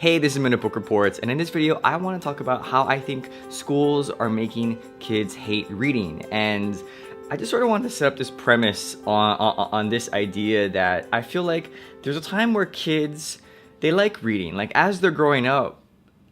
Hey, this is Minute Book Reports, and in this video, I want to talk about how I think schools are making kids hate reading. And I just sort of want to set up this premise on this idea that I feel like there's a time where kids, they like reading. Like as they're growing up,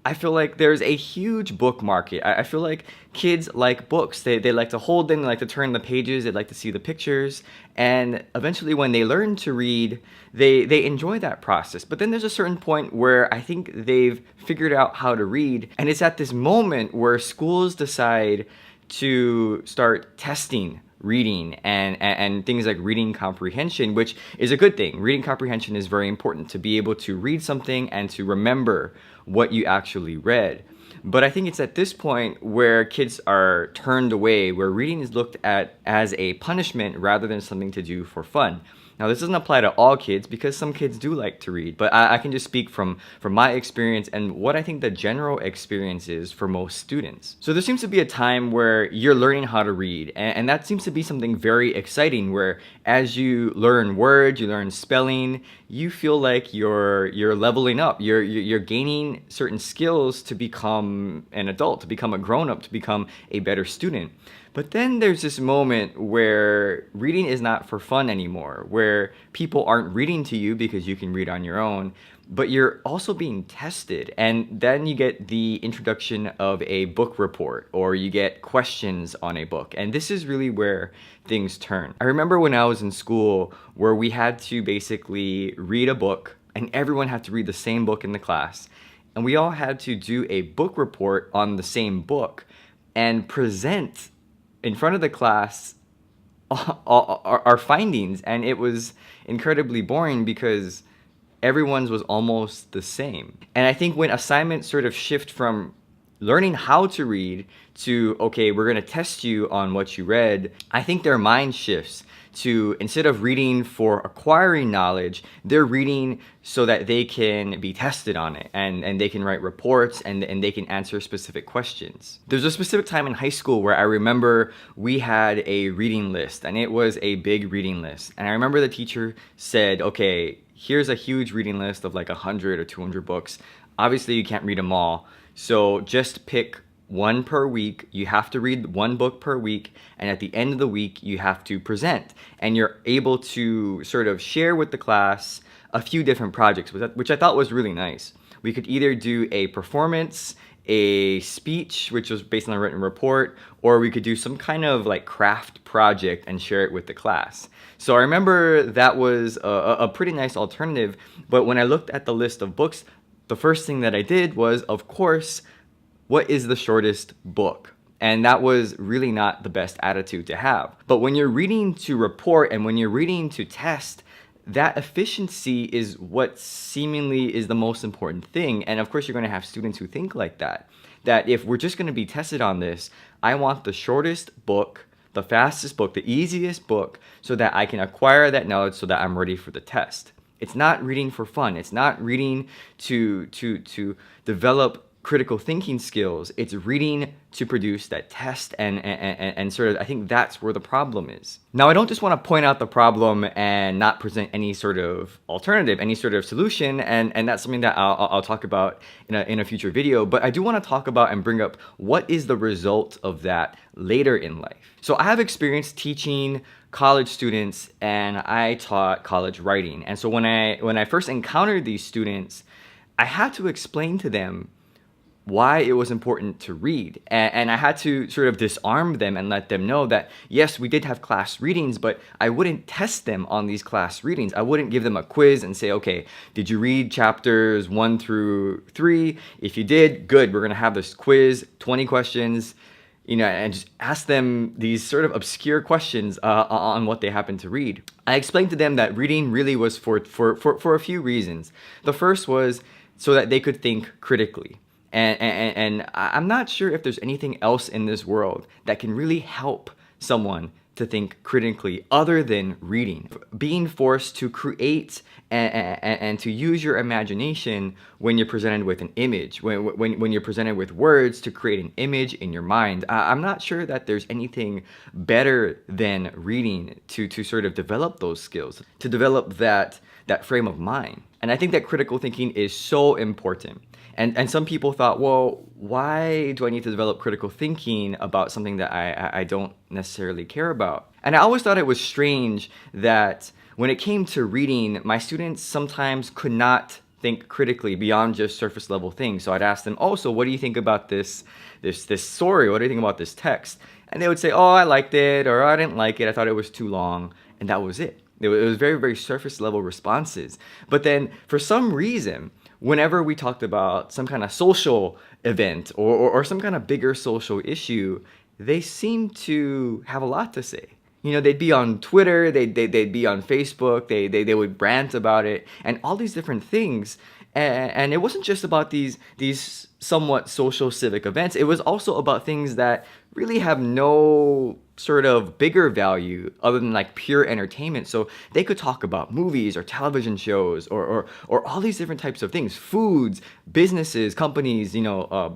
I feel like there's a huge book market. I feel like kids like books. They like to hold them, they like to turn the pages, they like to see the pictures. And eventually when they learn to read, they enjoy that process. But then there's a certain point where I think they've figured out how to read. And it's at this moment where schools decide to start testing reading and things like reading comprehension, which is a good thing. Reading comprehension is very important, to be able to read something and to remember what you actually read. But I think it's at this point where kids are turned away, where reading is looked at as a punishment rather than something to do for fun. Now, this doesn't apply to all kids because some kids do like to read, but I can just speak from my experience and what I think the general experience is for most students. So there seems to be a time where you're learning how to read, and that seems to be something very exciting, where as you learn words, you learn spelling, you feel like you're leveling up, you're gaining certain skills to become an adult, to become a grown-up, to become a better student. But then there's this moment where reading is not for fun anymore, where people aren't reading to you because you can read on your own, but you're also being tested. And then you get the introduction of a book report, or you get questions on a book. And this is really where things turn. I remember when I was in school where we had to basically read a book, and everyone had to read the same book in the class. And we all had to do a book report on the same book and present in front of the class our findings, and it was incredibly boring because everyone's was almost the same. And I think when assignments sort of shift from learning how to read to, okay, we're gonna test you on what you read, I think their mind shifts to, instead of reading for acquiring knowledge, they're reading so that they can be tested on it, and they can write reports, and they can answer specific questions. There's a specific time in high school where I remember we had a reading list, and it was a big reading list. And I remember the teacher said, okay, here's a huge reading list of like 100 or 200 books. Obviously you can't read them all, so just pick one per week. You have to read one book per week, and at the end of the week you have to present, and you're able to sort of share with the class a few different projects, which I thought was really nice. We could either do a performance, a speech, which was based on a written report, or we could do some kind of like craft project and share it with the class. So I remember that was a pretty nice alternative. But when I looked at the list of books, the first thing that I did was, of course, what is the shortest book? And that was really not the best attitude to have. But when you're reading to report and when you're reading to test, that efficiency is what seemingly is the most important thing. And of course, you're gonna have students who think like that. That if we're just gonna be tested on this, I want the shortest book, the fastest book, the easiest book, so that I can acquire that knowledge so that I'm ready for the test. It's not reading for fun. It's not reading to develop critical thinking skills. It's reading to produce that test, and sort of, I think that's where the problem is. Now, I don't just want to point out the problem and not present any sort of alternative, any sort of solution, and that's something that I'll talk about in a future video, but I do want to talk about and bring up what is the result of that later in life. So I have experience teaching college students, and I taught college writing. And so when I first encountered these students, I had to explain to them why it was important to read. And I had to sort of disarm them and let them know that, yes, we did have class readings, but I wouldn't test them on these class readings. I wouldn't give them a quiz and say, okay, did you read chapters 1 through 3? If you did, good, we're gonna have this quiz, 20 questions, and just ask them these sort of obscure questions on what they happen to read. I explained to them that reading really was for a few reasons. The first was so that they could think critically. And I'm not sure if there's anything else in this world that can really help someone to think critically other than reading. Being forced to create and to use your imagination when you're presented with an image, when you're presented with words, to create an image in your mind. I'm not sure that there's anything better than reading to sort of develop those skills, to develop that frame of mind. And I think that critical thinking is so important. And some people thought, well, why do I need to develop critical thinking about something that I don't necessarily care about? And I always thought it was strange that when it came to reading, my students sometimes could not think critically beyond just surface level things. So I'd ask them, oh, so what do you think about this story? What do you think about this text? And they would say, oh, I liked it, or I didn't like it. I thought it was too long. And that was it. It was very, very surface level responses. But then for some reason, whenever we talked about some kind of social event or some kind of bigger social issue, they seemed to have a lot to say. You know, they'd be on Twitter, they'd be on Facebook, they would rant about it, and all these different things. And it wasn't just about these somewhat social civic events. It was also about things that really have no sort of bigger value other than like pure entertainment. So they could talk about movies or television shows or all these different types of things, foods, businesses, companies,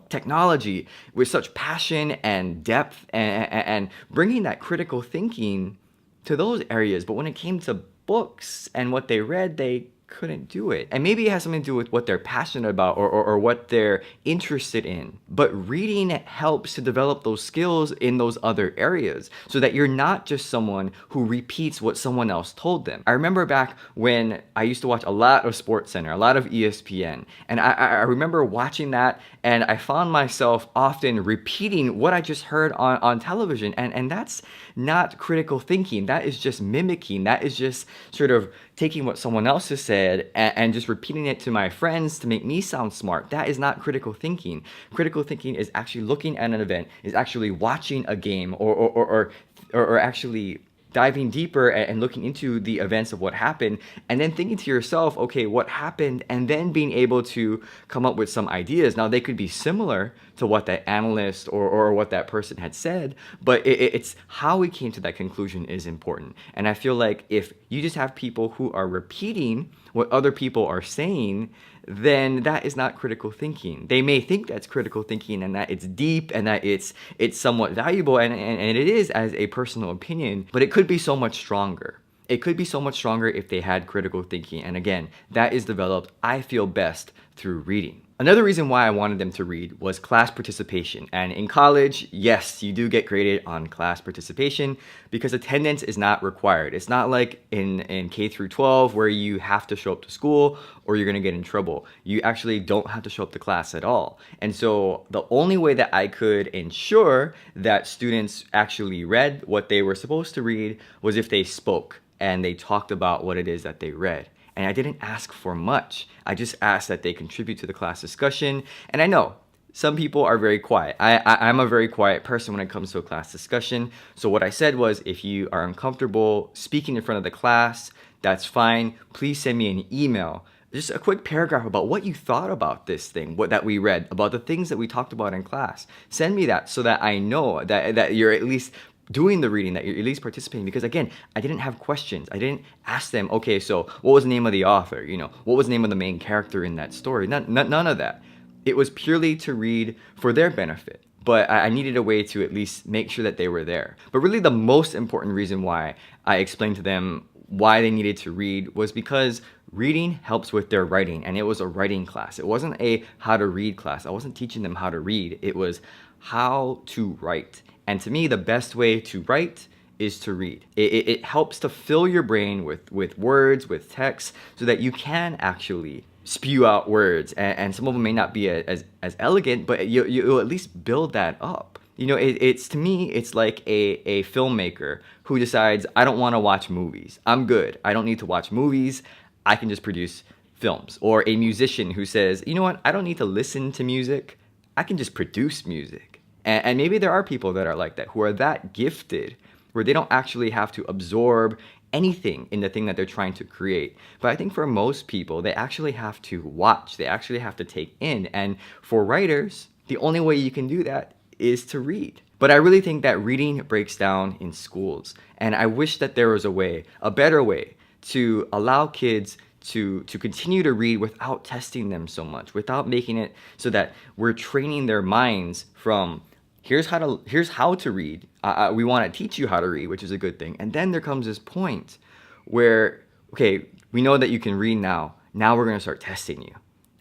technology, with such passion and depth and bringing that critical thinking to those areas. But when it came to books and what they read, they couldn't do it. And maybe it has something to do with what they're passionate about or what they're interested in. But reading helps to develop those skills in those other areas so that you're not just someone who repeats what someone else told them. I remember back when I used to watch a lot of SportsCenter, a lot of ESPN, and I remember watching that and I found myself often repeating what I just heard on television. And that's not critical thinking. That is just mimicking. That is just sort of taking what someone else has said and just repeating it to my friends to make me sound smart. That is not critical thinking. Critical thinking is actually looking at an event, is actually watching a game or actually diving deeper and looking into the events of what happened and then thinking to yourself, okay, what happened? And then being able to come up with some ideas. Now, they could be similar to what that analyst or what that person had said, but it's how we came to that conclusion is important. And I feel like if you just have people who are repeating what other people are saying, then that is not critical thinking. They may think that's critical thinking and that it's deep and that it's somewhat valuable, and it is as a personal opinion, but it could be so much stronger. It could be so much stronger if they had critical thinking. And again, that is developed, I feel, best through reading. Another reason why I wanted them to read was class participation. And in college, yes, you do get graded on class participation because attendance is not required. It's not like in K through 12 where you have to show up to school or you're gonna get in trouble. You actually don't have to show up to class at all. And so the only way that I could ensure that students actually read what they were supposed to read was if they spoke and they talked about what it is that they read. And I didn't ask for much. I just asked that they contribute to the class discussion. And I know some people are very quiet. I'm a very quiet person when it comes to a class discussion. So what I said was, if you are uncomfortable speaking in front of the class, that's fine. Please send me an email. Just a quick paragraph about what you thought about this thing, that we read, about the things that we talked about in class. Send me that so that I know that you're at least doing the reading, that you're at least participating. Because again, I didn't have questions. I didn't ask them, okay, so what was the name of the author? What was the name of the main character in that story? None of that. It was purely to read for their benefit. But I needed a way to at least make sure that they were there. But really the most important reason why I explained to them why they needed to read was because reading helps with their writing, and it was a writing class. It wasn't a how to read class. I wasn't teaching them how to read. It was how to write. And to me, the best way to write is to read. It helps to fill your brain with words, with text, so that you can actually spew out words. And some of them may not be as elegant, but you'll at least build that up. It's to me, it's like a filmmaker who decides, I don't want to watch movies. I'm good. I don't need to watch movies. I can just produce films. Or a musician who says, you know what? I don't need to listen to music. I can just produce music. And maybe there are people that are like that, who are that gifted, where they don't actually have to absorb anything in the thing that they're trying to create. But I think for most people, they actually have to watch. They actually have to take in. And for writers, the only way you can do that is to read. But I really think that reading breaks down in schools. And I wish that there was a better way to allow kids to continue to read without testing them so much, without making it so that we're training their minds from here's how to read. We want to teach you how to read, which is a good thing. And then there comes this point where, okay, we know that you can read now. now we're going to start testing you.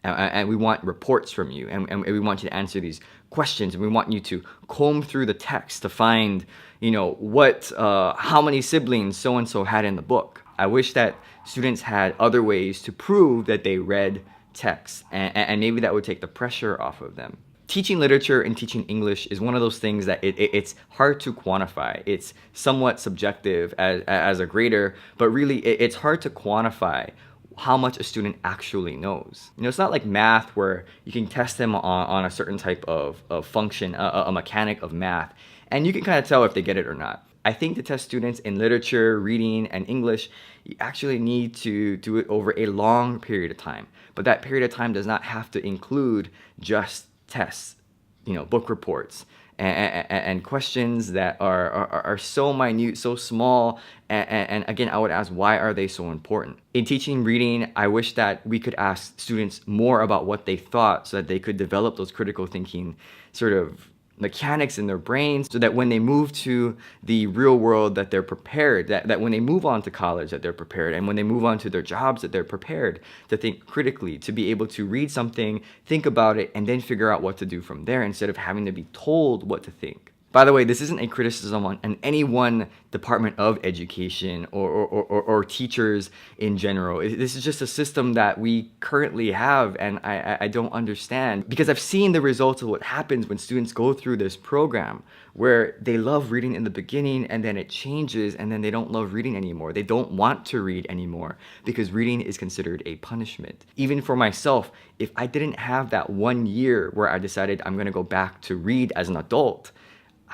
And we want reports from you, and we want you to answer these questions, and we want you to comb through the text to find, how many siblings so-and-so had in the book. I wish that students had other ways to prove that they read text, and maybe that would take the pressure off of them. Teaching literature and teaching English is one of those things that it's hard to quantify. It's somewhat subjective as a grader, but really it's hard to quantify how much a student actually knows. It's not like math where you can test them on a certain type of function, a mechanic of math, and you can kind of tell if they get it or not. I think to test students in literature, reading, and English, you actually need to do it over a long period of time. But that period of time does not have to include just tests, book reports, and questions that are so minute, so small, and again, I would ask, why are they so important? In teaching reading, I wish that we could ask students more about what they thought so that they could develop those critical thinking sort of mechanics in their brains, so that when they move to the real world that they're prepared, that when they move on to college that they're prepared, and when they move on to their jobs that they're prepared to think critically, to be able to read something, think about it, and then figure out what to do from there instead of having to be told what to think. By the way, this isn't a criticism on any one department of education or teachers in general. This is just a system that we currently have, and I don't understand, because I've seen the results of what happens when students go through this program, where they love reading in the beginning and then it changes and then they don't love reading anymore. They don't want to read anymore because reading is considered a punishment. Even for myself, if I didn't have that 1 year where I decided I'm going to go back to read as an adult,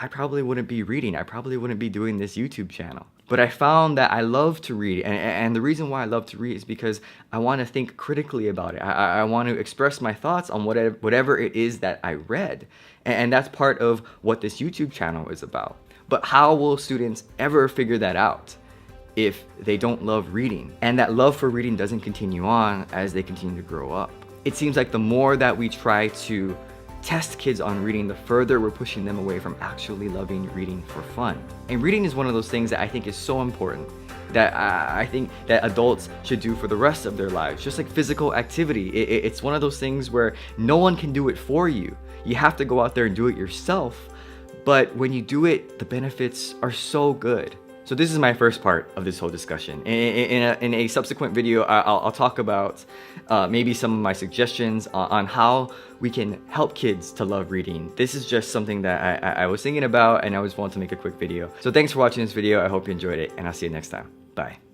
I probably wouldn't be reading. I probably wouldn't be doing this YouTube channel. But I found that I love to read, and the reason why I love to read is because I want to think critically about it. I want to express my thoughts on whatever it is that I read, and that's part of what this YouTube channel is about. But how will students ever figure that out if they don't love reading? And that love for reading doesn't continue on as they continue to grow up. It seems like the more that we try to test kids on reading, the further we're pushing them away from actually loving reading for fun. And reading is one of those things that I think is so important, that I think that adults should do for the rest of their lives. Just like physical activity, it's one of those things where no one can do it for you. You have to go out there and do it yourself. But when you do it, the benefits are so good. So this is my first part of this whole discussion. In a subsequent video, I'll talk about maybe some of my suggestions on how we can help kids to love reading. This is just something that I was thinking about, and I just wanted to make a quick video. So thanks for watching this video. I hope you enjoyed it, and I'll see you next time. Bye.